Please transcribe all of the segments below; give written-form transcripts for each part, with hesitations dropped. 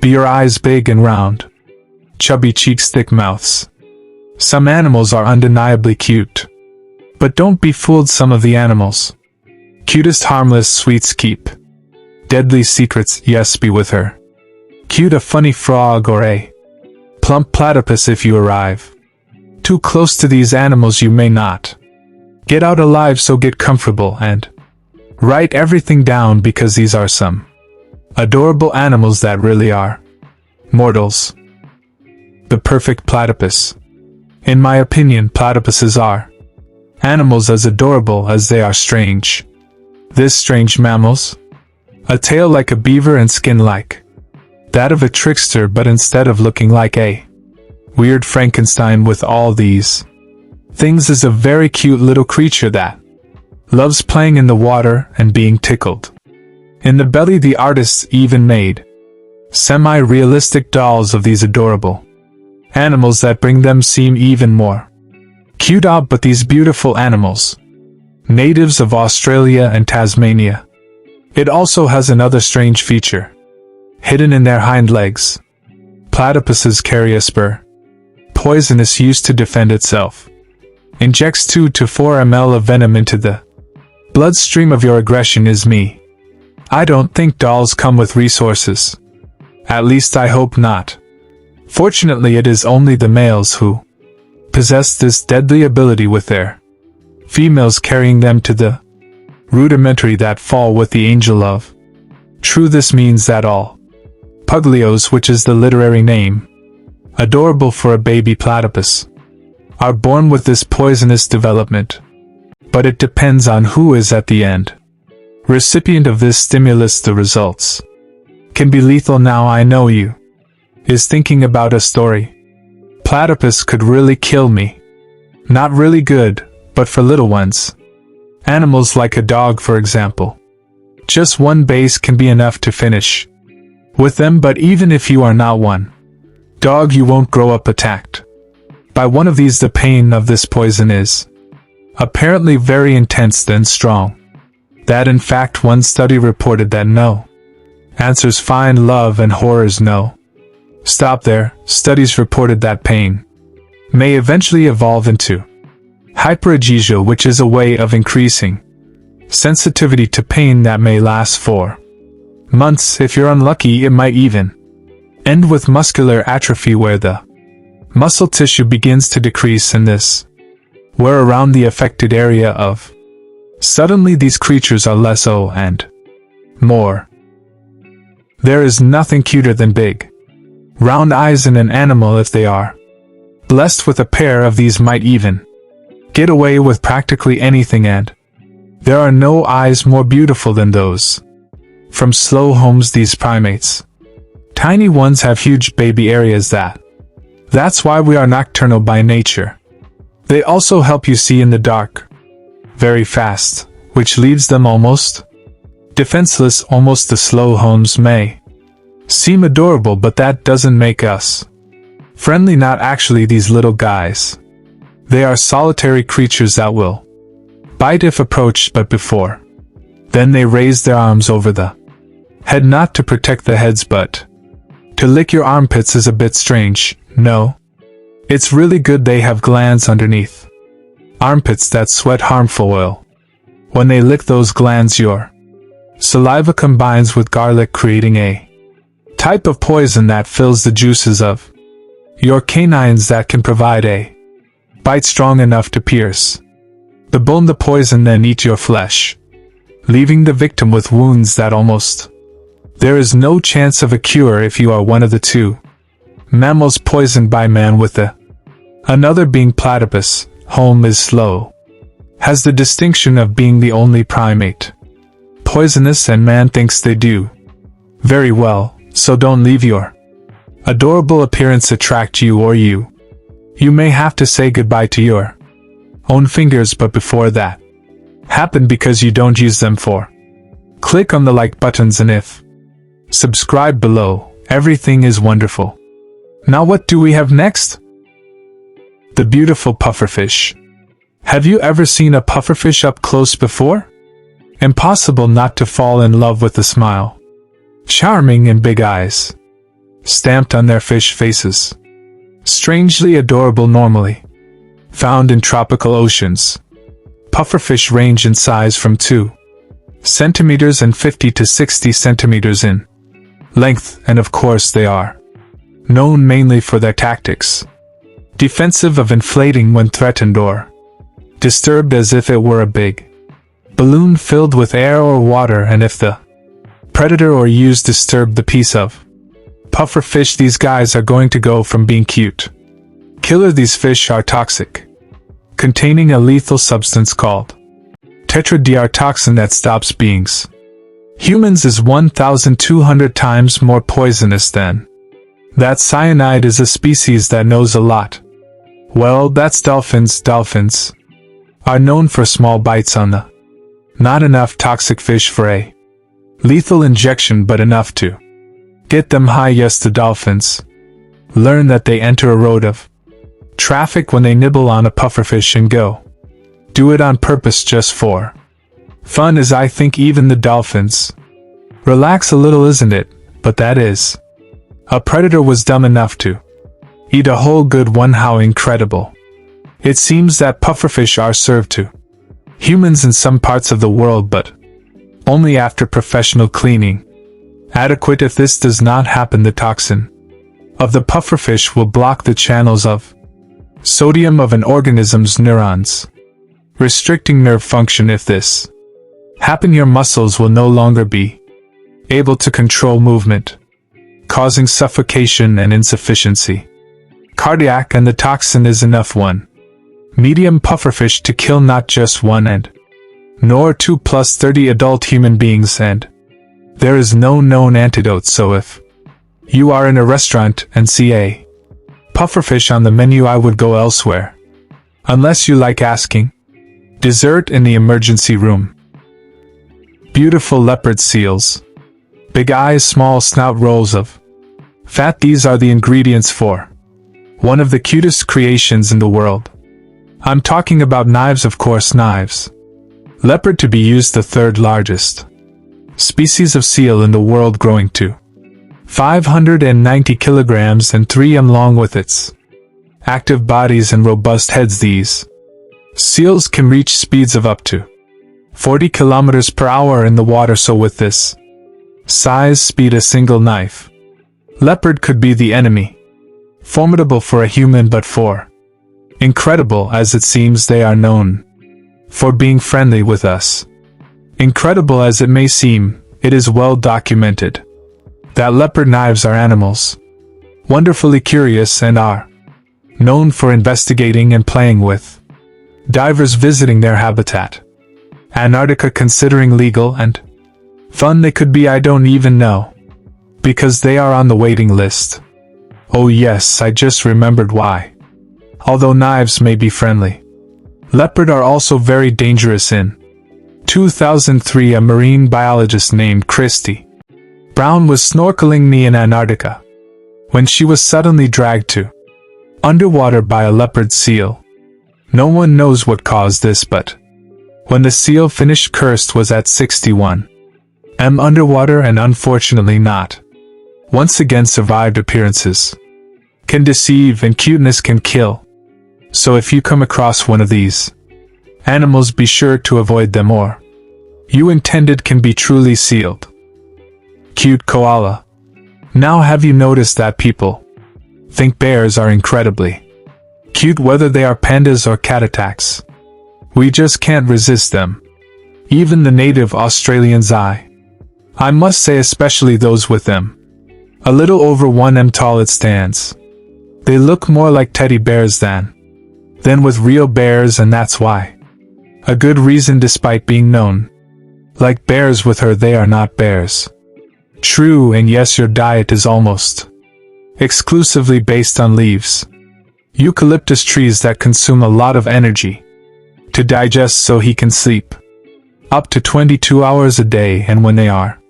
your eyes big and round, chubby cheeks, thick mouths. Some animals are undeniably cute. But don't be fooled, some of the animals. Cutest harmless sweets keep. Deadly secrets, yes, be with her. Cute a funny frog or a plump platypus if you arrive too close to these animals you may not get out alive, so get comfortable and write everything down, because these are some adorable animals that really are mortals. The perfect platypus. In my opinion, platypuses are animals as adorable as they are strange. This strange mammals, a tail like a beaver and skin like that of a trickster, but instead of looking like a weird Frankenstein with all these things, is a very cute little creature that loves playing in the water and being tickled in the belly. The artists even made semi-realistic dolls of these adorable animals that bring them seem even more cute. But these beautiful animals, natives of Australia and Tasmania. It also has another strange feature hidden in their hind legs. Platypuses carry a spur, poisonous, used to defend itself. Injects 2 to 4 ml of venom into the bloodstream of your aggression is me. I don't think dolls come with resources. At least I hope not. Fortunately, it is only the males who possess this deadly ability, with their females carrying them to the rudimentary that fall with the angel of true. This means that all puglios, which is the literary name, adorable for a baby platypus, are born with this poisonous development. But it depends on who is at the end recipient of this stimulus. The results can be lethal. Now I know you is thinking about a story. Platypus could really kill me. Not really good, but for little ones. Animals like a dog, for example. Just one base can be enough to finish with them, but even if you are not one dog, you won't grow up attacked by one of these. The pain of this poison is apparently very intense and strong. That in fact one study reported that no answers find love and horrors no stop there. Studies reported that pain may eventually evolve into hyperagesia, which is a way of increasing sensitivity to pain that may last for months. If you're unlucky, it might even end with muscular atrophy, where the muscle tissue begins to decrease in this where around the affected area of. Suddenly these creatures are less and more. There is nothing cuter than big, round eyes in an animal. If they are blessed with a pair of these, might even get away with practically anything, and there are no eyes more beautiful than those from slow homes. These primates, tiny ones, have huge baby areas. That's why we are nocturnal by nature. They also help you see in the dark very fast, which leaves them almost defenseless. Almost the slow homes may seem adorable, but that doesn't make us friendly. Not actually. These little guys, they are solitary creatures that will bite if approached, but before then they raise their arms over the head, not to protect the heads but to lick your armpits. Is a bit strange, no? It's really good. They have glands underneath armpits that sweat harmful oil. When they lick those glands, your saliva combines with garlic, creating a type of poison that fills the juices of your canines that can provide a bite strong enough to pierce the bone. The poison then eat your flesh, leaving the victim with wounds that almost there is no chance of a cure if you are one of the two mammals poisoned by man. With the another being platypus, home is slow, has the distinction of being the only primate poisonous, and man thinks they do very well. So don't leave your adorable appearance attract you, or you may have to say goodbye to your own fingers. But before that happen, because you don't use them for, click on the like buttons and if subscribe below. Everything is wonderful. Now what do we have next? The beautiful pufferfish. Have you ever seen a pufferfish up close before? Impossible not to fall in love with the smile. Charming and big eyes. stamped on their fish faces. Strangely adorable normally. Found in tropical oceans. Pufferfish range in size from 2 centimeters and 50 to 60 centimeters in length, and of course they are known mainly for their tactics. Defensive of inflating when threatened or disturbed, as if it were a big balloon filled with air or water, and if the predator or use disturbed the piece of pufferfish, these guys are going to go from being cute killer. These fish are toxic, containing a lethal substance called tetraDioxin that stops beings. Humans is 1,200 times more poisonous than that. Cyanide is a species that knows a lot. Well, that's dolphins. Dolphins are known for small bites on the not enough toxic fish for a lethal injection, but enough to get them high. Yes, the dolphins learn that they enter a road of traffic when they nibble on a pufferfish and go do it on purpose just for fun, as I think even the dolphins relax a little, isn't it? But that is, a predator was dumb enough to eat a whole good one. How incredible. It seems that pufferfish are served to humans in some parts of the world, but only after professional cleaning. Adequate. If this does not happen, the toxin of the pufferfish will block the channels of sodium of an organism's neurons, restricting nerve function. If this happen, your muscles will no longer be able to control movement, causing suffocation and insufficiency cardiac, and the toxin is enough one medium pufferfish to kill not just one and nor 2 plus 30 adult human beings, and there is no known antidote. So if you are in a restaurant and see a pufferfish on the menu, I would go elsewhere, unless you like asking dessert in the emergency room. Beautiful leopard seals. Big eyes, small snout, rolls of fat. These are the ingredients for one of the cutest creations in the world. I'm talking about knives, of course, knives. Leopard to be used, the third largest species of seal in the world, growing to 590 kilograms and 3 long with its active bodies and robust heads. These seals can reach speeds of up to 40 kilometers per hour in the water. So with this size, speed, a single knife leopard could be the enemy. Formidable for a human, but for incredible as it seems, they are known for being friendly with us. Incredible as it may seem, it is well documented that leopard knives are animals wonderfully curious and are known for investigating and playing with divers visiting their habitat. Antarctica, considering legal and fun they could be, I don't even know, because they are on the waiting list. Oh yes, I just remembered why. Although knives may be friendly, leopard are also very dangerous. In 2003, a marine biologist named Christy Brown was snorkeling in Antarctica when she was suddenly dragged to underwater by a leopard seal. No one knows what caused this, but when the seal finished, Kirst was at 61 m underwater and unfortunately not once again survived. Appearances can deceive and cuteness can kill. So if you come across one of these animals, be sure to avoid them, or you intended can be truly sealed. Cute koala. Now, have you noticed that people think bears are incredibly cute, whether they are pandas or catatats? We just can't resist them. Even the native Australians, I must say, especially those with them a little over 1 m tall, it stands. They look more like teddy bears than with real bears, and that's why. A good reason, despite being known like bears with her, they are not bears. True, and yes, your diet is almost exclusively based on leaves. Eucalyptus trees that consume a lot of energy to digest, so he can sleep up to 22 hours a day, and when they are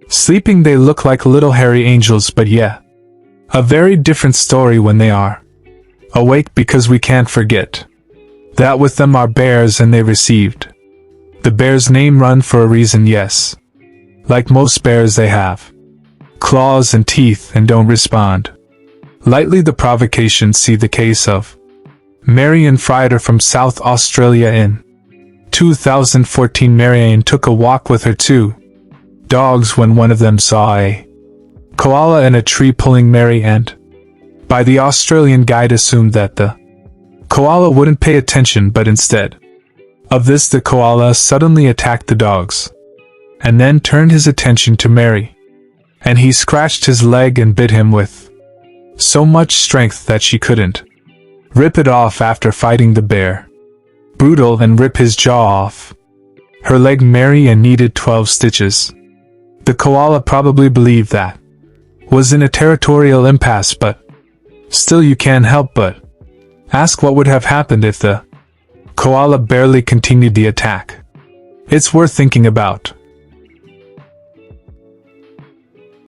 sleeping they look like little hairy angels, but yeah, a very different story when they are awake, because we can't forget that with them are bears, and they received the bear's name Run for a reason. Yes, like most bears, they have claws and teeth and don't respond. Lightly the provocation. See the case of Marianne Frieder from South Australia in 2014. Marianne took a walk with her two dogs when one of them saw a koala in a tree pulling Mary, and by the Australian guide assumed that the koala wouldn't pay attention, but instead of this the koala suddenly attacked the dogs and then turned his attention to Mary, and he scratched his leg and bit him with so much strength that she couldn't rip it off after fighting the bear. Brutal, and rip his jaw off her leg. Mary needed 12 stitches. The koala probably believed that was in a territorial impasse, but still you can't help but ask what would have happened if the koala barely continued the attack. It's worth thinking about.